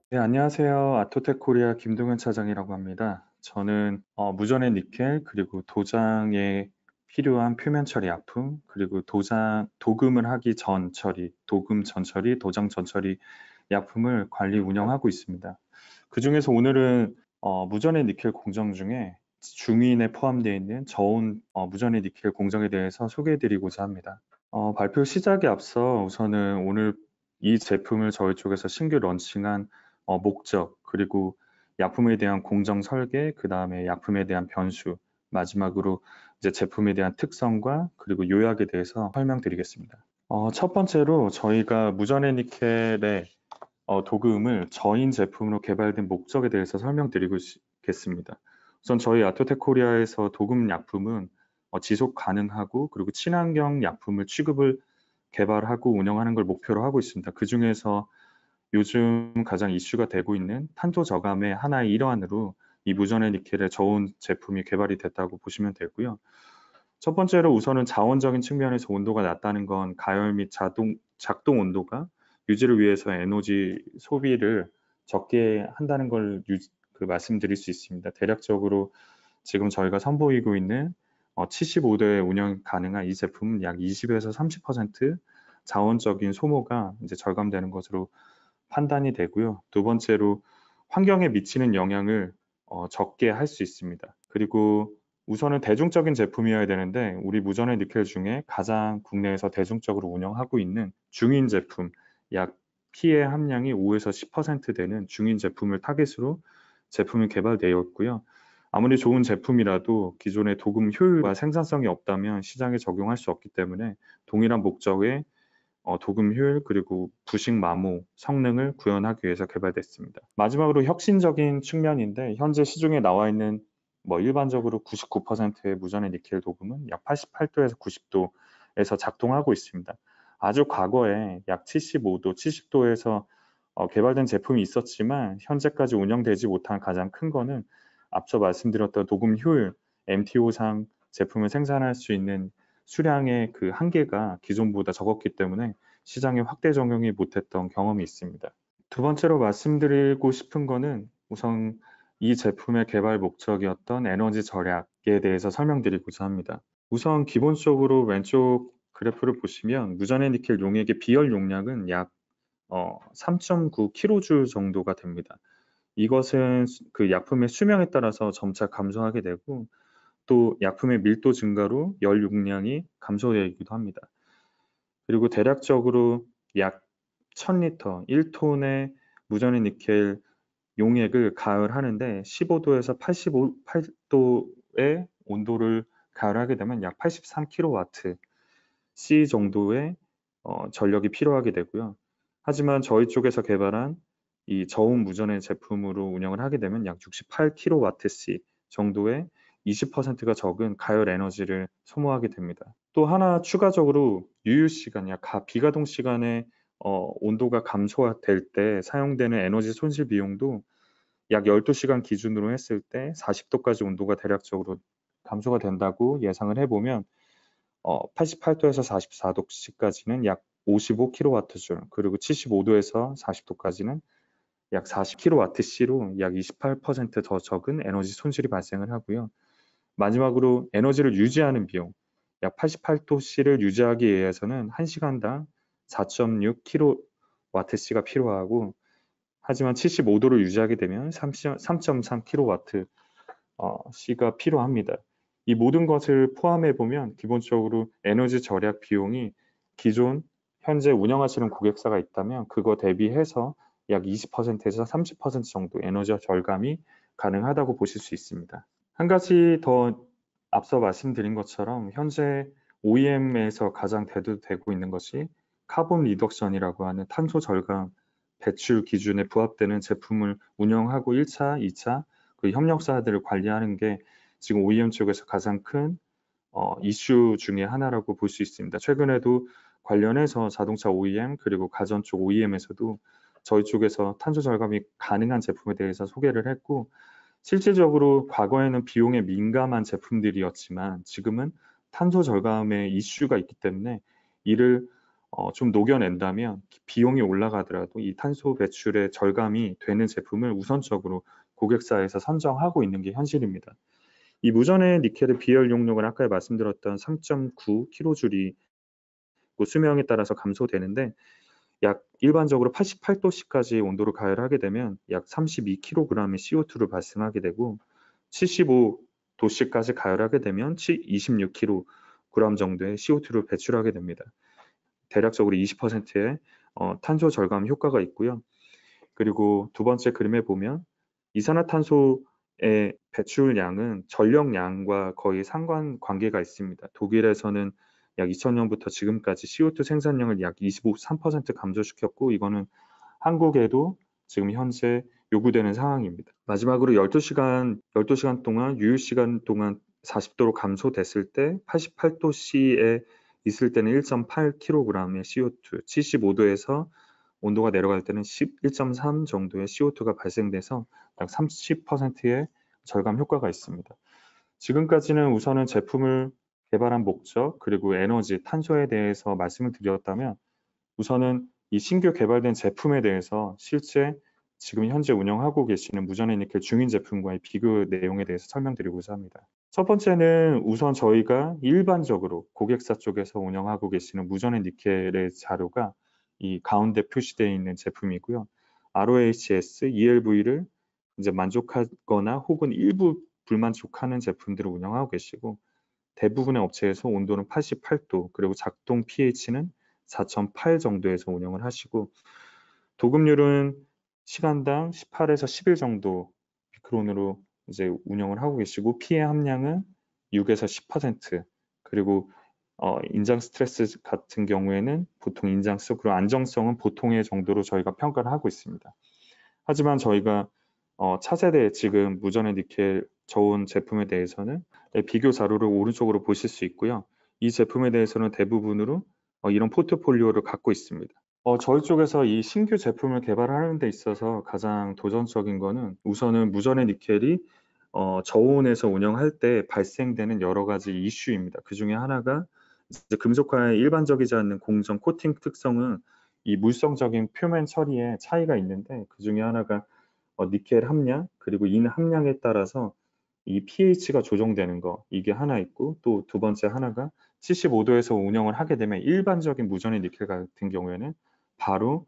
네, 안녕하세요. 아토텍 코리아 김동현 차장이라고 합니다. 저는 무전의 니켈 그리고 도장에 필요한 표면 처리 약품 그리고 도금을 하기 전 처리, 도금 전 처리, 도장 전 처리 약품을 관리 운영하고 있습니다. 그중에서 오늘은 무전의 니켈 공정 중에 중위인에 포함되어 있는 저온 무전의 니켈 공정에 대해서 소개해드리고자 합니다. 발표 시작에 앞서 우선은 오늘 이 제품을 저희 쪽에서 신규 런칭한 목적, 그리고 약품에 대한 공정 설계, 그 다음에 약품에 대한 변수, 마지막으로 이제 제품에 대한 특성과 그리고 요약에 대해서 설명드리겠습니다. 첫 번째로 저희가 무전의 니켈의 도금을 저인 제품으로 개발된 목적에 대해서 설명드리겠습니다. 우선 저희 아토텍 코리아에서 도금 약품은 지속 가능하고 그리고 친환경 약품을 취급을 개발하고 운영하는 걸 목표로 하고 있습니다. 그 중에서 요즘 가장 이슈가 되고 있는 탄소 저감의 하나의 일환으로 이 무전의 니켈의 저온 제품이 개발이 됐다고 보시면 되고요. 첫 번째로 우선은 자원적인 측면에서 온도가 낮다는 건 가열 및 작동 온도가 유지를 위해서 에너지 소비를 적게 한다는 걸 말씀드릴 수 있습니다. 대략적으로 지금 저희가 선보이고 있는 75도에 운영 가능한 이 제품은 약 20에서 30% 자원적인 소모가 이제 절감되는 것으로 판단이 되고요. 두 번째로 환경에 미치는 영향을 적게 할 수 있습니다. 그리고 우선은 대중적인 제품이어야 되는데 우리 무전의 니켈 중에 가장 국내에서 대중적으로 운영하고 있는 중인 제품, 약 PA 함량이 5에서 10% 되는 중인 제품을 타깃으로 제품이 개발되어 있고요. 아무리 좋은 제품이라도 기존의 도금 효율과 생산성이 없다면 시장에 적용할 수 없기 때문에 동일한 목적의 도금 효율 그리고 부식 마모 성능을 구현하기 위해서 개발됐습니다. 마지막으로 혁신적인 측면인데 현재 시중에 나와 있는 일반적으로 99%의 무전의 니켈 도금은 약 88도에서 90도에서 작동하고 있습니다. 아주 과거에 약 75도, 70도에서 개발된 제품이 있었지만 현재까지 운영되지 못한 가장 큰 거는 앞서 말씀드렸던 도금 효율, MTO상 제품을 생산할 수 있는 수량의 그 한계가 기존보다 적었기 때문에 시장에 확대 적용이 못했던 경험이 있습니다. 두 번째로 말씀드리고 싶은 거는 우선 이 제품의 개발 목적이었던 에너지 절약에 대해서 설명드리고자 합니다. 우선 기본적으로 왼쪽 그래프를 보시면 무전의 니켈 용액의 비열 용량은 약 3.9kJ 정도가 됩니다. 이것은 그 약품의 수명에 따라서 점차 감소하게 되고 또 약품의 밀도 증가로 열 용량이 감소되기도 합니다. 그리고 대략적으로 약 1000리터, 1톤의 무전의 니켈 용액을 가열하는데 15도에서 88도의 온도를 가열하게 되면 약 83kW C 정도의 전력이 필요하게 되고요. 하지만 저희 쪽에서 개발한 이 저온 무전의 제품으로 운영을 하게 되면 약 68kWc 정도의 20%가 적은 가열 에너지를 소모하게 됩니다. 또 하나 추가적으로 유유 시간, 비가동 시간에 온도가 감소될 때 사용되는 에너지 손실 비용도 약 12시간 기준으로 했을 때 40도까지 온도가 대략적으로 감소가 된다고 예상을 해보면 88도에서 44도씨까지는 약 55kWh, 그리고 75도에서 40도까지는 약 40kWh로 약 28%더 적은 에너지 손실이 발생을 하고요. 마지막으로 에너지를 유지하는 비용, 약 88도씨를 유지하기 위해서는 1시간당 4.6kWh가 필요하고 하지만 75도를 유지하게 되면 3.3kWh가 필요합니다. 이 모든 것을 포함해 보면 기본적으로 에너지 절약 비용이 기존 현재 운영하시는 고객사가 있다면 그거 대비해서 약 20%에서 30% 정도 에너지 절감이 가능하다고 보실 수 있습니다. 한 가지 더 앞서 말씀드린 것처럼 현재 OEM에서 가장 대두되고 있는 것이 카본 리덕션이라고 하는 탄소 절감 배출 기준에 부합되는 제품을 운영하고 1차, 2차 그 협력사들을 관리하는 게 지금 OEM 쪽에서 가장 큰 이슈 중에 하나라고 볼 수 있습니다. 최근에도 관련해서 자동차 OEM 그리고 가전 쪽 OEM에서도 저희 쪽에서 탄소 절감이 가능한 제품에 대해서 소개를 했고 실질적으로 과거에는 비용에 민감한 제품들이었지만 지금은 탄소 절감의 이슈가 있기 때문에 이를 좀 녹여낸다면 비용이 올라가더라도 이 탄소 배출의 절감이 되는 제품을 우선적으로 고객사에서 선정하고 있는 게 현실입니다. 이 무전의 니켈의 비열 용량은 아까 말씀드렸던 3.9kJ이 수명에 따라서 감소되는데 약 일반적으로 88도씨까지 온도를 가열하게 되면 약 32kg의 CO2를 발생하게 되고 75도씨까지 가열하게 되면 26kg 정도의 CO2를 배출하게 됩니다. 대략적으로 20%의 탄소 절감 효과가 있고요. 그리고 두 번째 그림에 보면 이산화탄소의 배출량은 전력량과 거의 상관관계가 있습니다. 독일에서는 약 2000년부터 지금까지 CO2 생산량을 약 23% 감소시켰고 이거는 한국에도 지금 현재 요구되는 상황입니다. 마지막으로 12시간 동안 유효시간 동안 40도로 감소됐을 때 88도씨에 있을 때는 1.8kg의 CO2, 75도에서 온도가 내려갈 때는 11.3 정도의 CO2가 발생돼서 약 30%의 절감 효과가 있습니다. 지금까지는 우선은 제품을 개발한 목적 그리고 에너지, 탄소에 대해서 말씀을 드렸다면 우선은 이 신규 개발된 제품에 대해서 실제 지금 현재 운영하고 계시는 무전의 니켈 중인 제품과의 비교 내용에 대해서 설명드리고자 합니다. 첫 번째는 우선 저희가 일반적으로 고객사 쪽에서 운영하고 계시는 무전의 니켈의 자료가 이 가운데 표시되어 있는 제품이고요. ROHS, ELV를 이제 만족하거나 혹은 일부 불만족하는 제품들을 운영하고 계시고 대부분의 업체에서 온도는 88도 그리고 작동 pH는 4.8 정도에서 운영을 하시고 도급률은 시간당 18에서 11 정도 미크론으로 이제 운영을 하고 계시고 피해 함량은 6에서 10% 그리고 인장 스트레스 같은 경우에는 보통 인장성 그리고 안정성은 보통의 정도로 저희가 평가를 하고 있습니다. 하지만 저희가 차세대 지금 무전의 니켈 저온 제품에 대해서는 비교 자료를 오른쪽으로 보실 수 있고요. 이 제품에 대해서는 대부분으로 이런 포트폴리오를 갖고 있습니다. 저희 쪽에서 이 신규 제품을 개발하는 데 있어서 가장 도전적인 거는 우선은 무전의 니켈이 저온에서 운영할 때 발생되는 여러 가지 이슈입니다. 그 중에 하나가 이제 금속화의 일반적이지 않는 공정 코팅 특성은 이 물성적인 표면 처리에 차이가 있는데 그 중에 하나가 니켈 함량 그리고 인 함량에 따라서 이 pH가 조정되는 거 이게 하나 있고 또 두 번째 하나가 75도에서 운영을 하게 되면 일반적인 무전의 니켈 같은 경우에는 바로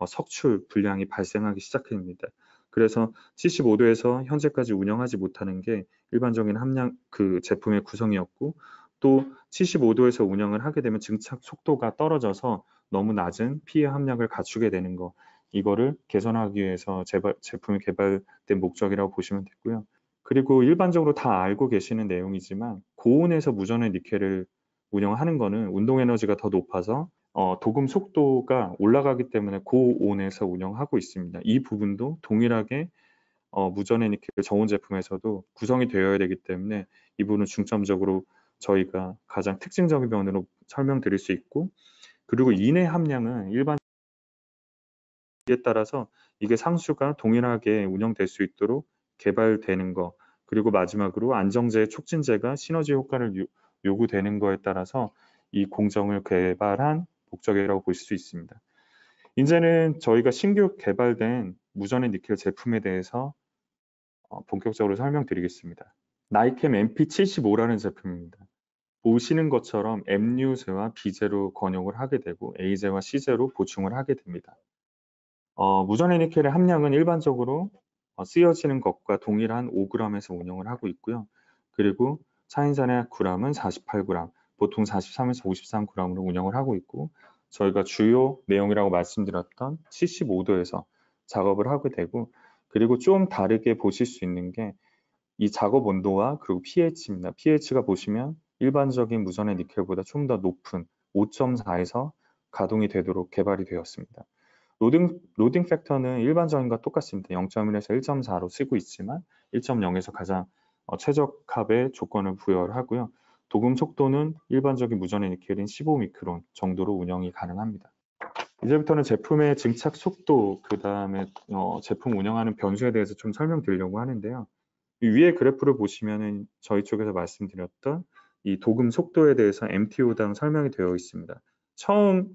석출 불량이 발생하기 시작합니다. 그래서 75도에서 현재까지 운영하지 못하는 게 일반적인 함량 그 제품의 구성이었고 또 75도에서 운영을 하게 되면 증착 속도가 떨어져서 너무 낮은 피해 함량을 갖추게 되는 거 이거를 개선하기 위해서 제품이 개발된 목적이라고 보시면 되고요. 그리고 일반적으로 다 알고 계시는 내용이지만 고온에서 무전의 니켈을 운영하는 거는 운동 에너지가 더 높아서 도금 속도가 올라가기 때문에 고온에서 운영하고 있습니다. 이 부분도 동일하게 무전의 니켈 저온 제품에서도 구성이 되어야 되기 때문에 이 부분은 중점적으로 저희가 가장 특징적인 면으로 설명드릴 수 있고 그리고 인의 함량은 일반 에 따라서 이게 상수가 동일하게 운영될 수 있도록 개발되는 거 그리고 마지막으로 안정제 촉진제가 시너지 효과를 요구되는 거에 따라서 이 공정을 개발한 목적이라고 볼 수 있습니다. 이제는 저희가 신규 개발된 무전의 니켈 제품에 대해서 본격적으로 설명드리겠습니다. 나이캠 MP75라는 제품입니다. 보시는 것처럼 M유제와 B제로 권역을 하게 되고 A제와 C제로 보충을 하게 됩니다. 무전의 니켈의 함량은 일반적으로 쓰여지는 것과 동일한 5g에서 운영을 하고 있고요. 그리고 차인산의 g은 48g, 보통 43에서 53g으로 운영을 하고 있고 저희가 주요 내용이라고 말씀드렸던 75도에서 작업을 하게 되고 그리고 좀 다르게 보실 수 있는 게 이 작업 온도와 그리고 pH입니다. pH가 보시면 일반적인 무전의 니켈보다 좀 더 높은 5.4에서 가동이 되도록 개발이 되었습니다. 로딩 팩터는 일반적인과 똑같습니다. 0.1에서 1.4로 쓰고 있지만 1.0에서 가장 최적합의 조건을 부여를 하고요. 도금 속도는 일반적인 무전의 니켈인 15미크론 정도로 운영이 가능합니다. 이제부터는 제품의 증착 속도, 그 다음에 제품 운영하는 변수에 대해서 좀 설명드리려고 하는데요. 이 위에 그래프를 보시면은 저희 쪽에서 말씀드렸던 이 도금 속도에 대해서 MTO당 설명이 되어 있습니다. 처음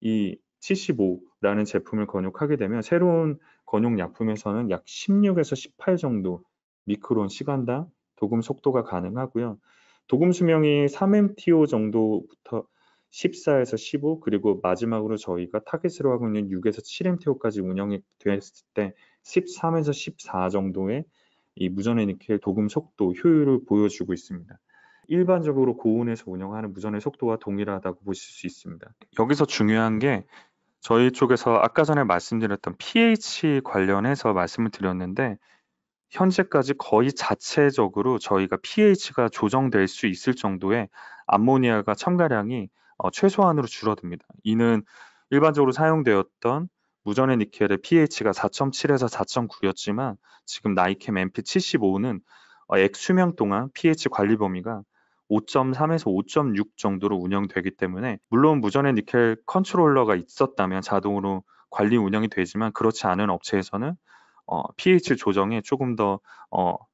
이 75라는 제품을 권역하게 되면 새로운 권역 약품에서는 약 16에서 18 정도 미크론 시간당 도금 속도가 가능하고요. 도금 수명이 3MTO 정도부터 14에서 15, 그리고 마지막으로 저희가 타깃으로 하고 있는 6에서 7MTO까지 운영이 됐을 때 13에서 14 정도의 이 무전의 니켈 도금 속도 효율을 보여주고 있습니다. 일반적으로 고온에서 운영하는 무전의 속도와 동일하다고 보실 수 있습니다. 여기서 중요한 게 저희 쪽에서 아까 전에 말씀드렸던 pH 관련해서 말씀을 드렸는데, 현재까지 거의 자체적으로 저희가 pH가 조정될 수 있을 정도의 암모니아가 첨가량이 최소한으로 줄어듭니다. 이는 일반적으로 사용되었던 무전의 니켈의 pH가 4.7에서 4.9였지만 지금 나이캠 MP75는 액수명 동안 pH 관리 범위가 5.3에서 5.6 정도로 운영되기 때문에, 물론 무전의 니켈 컨트롤러가 있었다면 자동으로 관리 운영이 되지만 그렇지 않은 업체에서는 pH 조정에 조금 더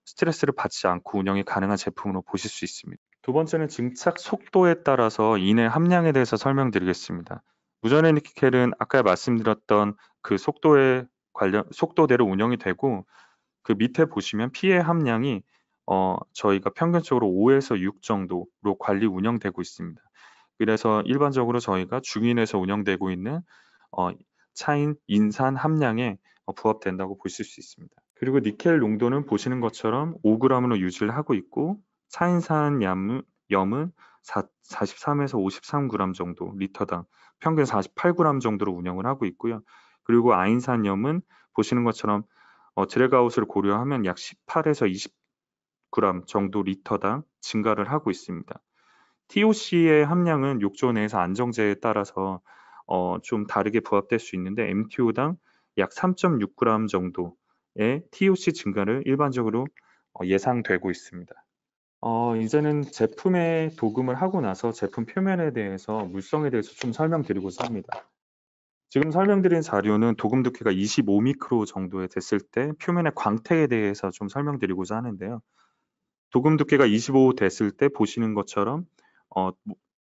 스트레스를 받지 않고 운영이 가능한 제품으로 보실 수 있습니다. 두 번째는 증착 속도에 따라서 이내 함량에 대해서 설명드리겠습니다. 무전의 니켈은 아까 말씀드렸던 그 속도대로 운영이 되고, 그 밑에 보시면 피해 함량이 저희가 평균적으로 5에서 6 정도로 관리 운영되고 있습니다. 그래서 일반적으로 저희가 중인에서 운영되고 있는 어, 차인 인산 함량에 부합된다고 보실 수 있습니다. 그리고 니켈 농도는 보시는 것처럼 5g으로 유지를 하고 있고, 차인산 염은 43에서 53g 정도 리터당 평균 48g 정도로 운영을 하고 있고요. 그리고 아인산 염은 보시는 것처럼 드래그아웃을 고려하면 약 18에서 20g 정도 리터당 증가를 하고 있습니다. TOC의 함량은 욕조 내에서 안정제에 따라서 좀 다르게 부합될 수 있는데, MTO당 약 3.6g 정도의 TOC 증가를 일반적으로 예상되고 있습니다. 이제는 제품에 도금을 하고 나서 제품 표면에 대해서 물성에 대해서 좀 설명드리고자 합니다. 지금 설명드린 자료는 도금 두께가 25미크로 정도에 됐을 때 표면의 광택에 대해서 좀 설명드리고자 하는데요. 도금 두께가 25 됐을 때 보시는 것처럼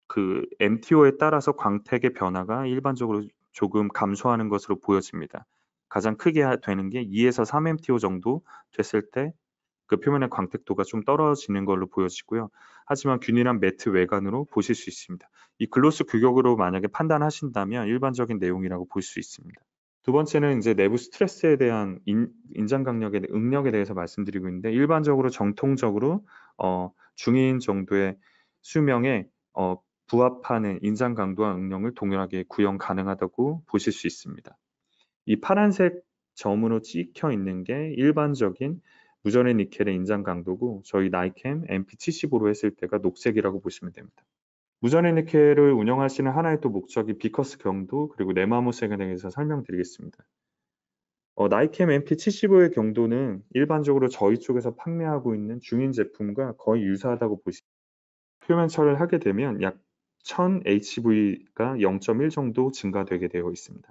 그 MTO에 따라서 광택의 변화가 일반적으로 조금 감소하는 것으로 보여집니다. 가장 크게 되는 게 2에서 3MTO 정도 됐을 때 그 표면의 광택도가 좀 떨어지는 걸로 보여지고요. 하지만 균일한 매트 외관으로 보실 수 있습니다. 이 글로스 규격으로 만약에 판단하신다면 일반적인 내용이라고 볼 수 있습니다. 두 번째는 이제 내부 스트레스에 대한 인장 강력의 응력에 대해서 말씀드리고 있는데, 일반적으로 정통적으로 중인 정도의 수명에 부합하는 인장 강도와 응력을 동일하게 구형 가능하다고 보실 수 있습니다. 이 파란색 점으로 찍혀 있는 게 일반적인 무전의 니켈의 인장 강도고, 저희 나이캠 MP75로 했을 때가 녹색이라고 보시면 됩니다. 무전의 니켈을 운영하시는 하나의 또 목적이 비커스 경도 그리고 내마모색에 대해서 설명드리겠습니다. 나이캠 MP75의 경도는 일반적으로 저희 쪽에서 판매하고 있는 중인 제품과 거의 유사하다고 보시면, 표면 처리를 하게 되면 약 1000HV가 0.1 정도 증가되게 되어 있습니다.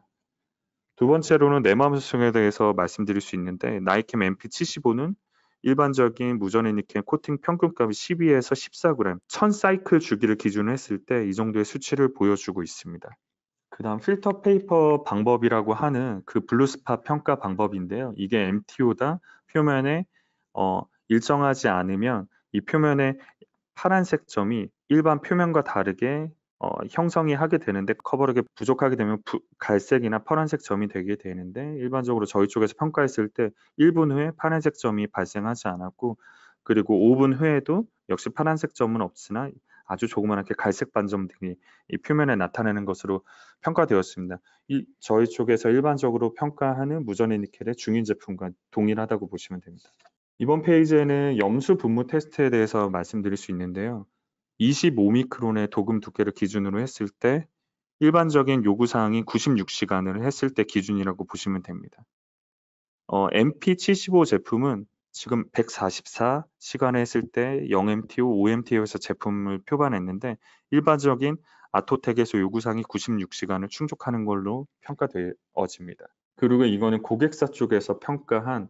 두 번째로는 내마모성에 대해서 말씀드릴 수 있는데, 나이캠 MP75는 일반적인 무전의 니켈 코팅 평균값이 12에서 14g, 1000사이클 주기를 기준으로 했을 때 이 정도의 수치를 보여주고 있습니다. 그 다음 필터 페이퍼 방법이라고 하는 그 블루스팟 평가 방법인데요. 이게 MTO다 표면에 일정하지 않으면 이 표면의 파란색 점이 일반 표면과 다르게 형성이 하게 되는데, 커버력이 부족하게 되면 갈색이나 파란색 점이 되게 되는데, 일반적으로 저희 쪽에서 평가했을 때 1분 후에 파란색 점이 발생하지 않았고, 그리고 5분 후에도 역시 파란색 점은 없으나 아주 조그맣게 갈색 반점 등이 이 표면에 나타나는 것으로 평가되었습니다. 저희 쪽에서 일반적으로 평가하는 무전의 니켈의 중인 제품과 동일하다고 보시면 됩니다. 이번 페이지에는 염수 분무 테스트에 대해서 말씀드릴 수 있는데요. 25미크론의 도금 두께를 기준으로 했을 때 일반적인 요구사항이 96시간을 했을 때 기준이라고 보시면 됩니다. MP75 제품은 지금 144시간에 했을 때 0MTO, 5MTO에서 제품을 표반했는데, 일반적인 아토텍에서 요구사항이 96시간을 충족하는 걸로 평가되어집니다. 그리고 이거는 고객사 쪽에서 평가한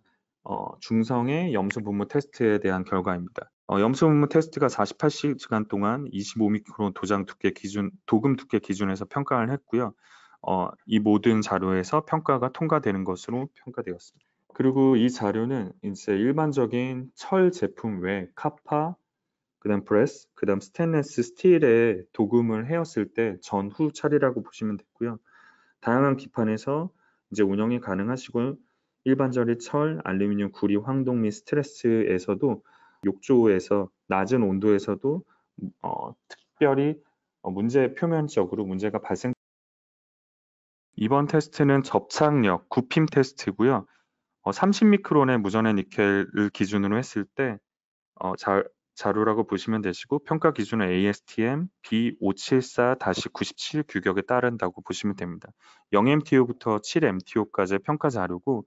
중성의 염수 분무 테스트에 대한 결과입니다. 염수 분무 테스트가 48시간 동안 25미크론 도금 두께 기준에서 평가를 했고요. 이 모든 자료에서 평가가 통과되는 것으로 평가되었습니다. 그리고 이 자료는 이제 일반적인 철 제품 외 카파, 그다음 브레스, 그다음 스테인리스 스틸에 도금을 해왔을 때 전후 처리라고 보시면 되고요. 다양한 기판에서 이제 운영이 가능하시고 일반적인 철, 알루미늄, 구리, 황동 및 스트레스에서도 욕조에서 낮은 온도에서도 특별히 문제 표면적으로 문제가 발생. 이번 테스트는 접착력, 굽힘 테스트고요. 30미크론의 무전의 니켈을 기준으로 했을 때 자료라고 보시면 되시고 평가 기준은 ASTM B574-97 규격에 따른다고 보시면 됩니다. 0MTO부터 7MTO까지의 평가 자료고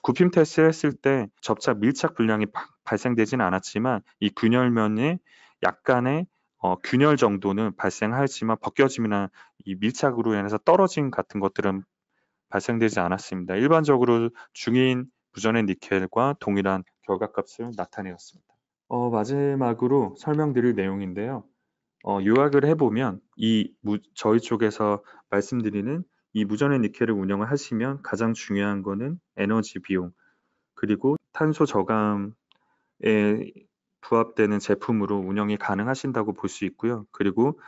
굽힘 테스트를 했을 때 접착 밀착 불량이 발생되지는 않았지만 이 균열면에 약간의 균열 정도는 발생하였지만 벗겨짐이나 이 밀착으로 인해서 떨어짐 같은 것들은 발생되지 않았습니다. 일반적으로 중인 무전의 니켈과 동일한 결과값을 나타내었습니다. 마지막으로 설명드릴 내용인데요. 요약을 해보면 저희 쪽에서 말씀드리는 이 무전의 니켈을 운영을 하시면 가장 중요한 거는 에너지 비용, 그리고 탄소 저감에 부합되는 제품으로 운영이 가능하신다고 볼 수 있고요. 그리고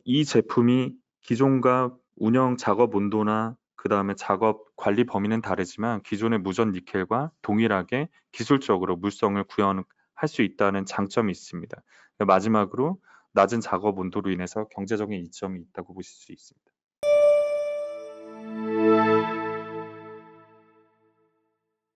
이 제품이 기존과 운영 작업 온도나 그 다음에 작업 관리 범위는 다르지만 기존의 무전 니켈과 동일하게 기술적으로 물성을 구현할 수 있다는 장점이 있습니다. 마지막으로 낮은 작업 온도로 인해서 경제적인 이점이 있다고 보실 수 있습니다.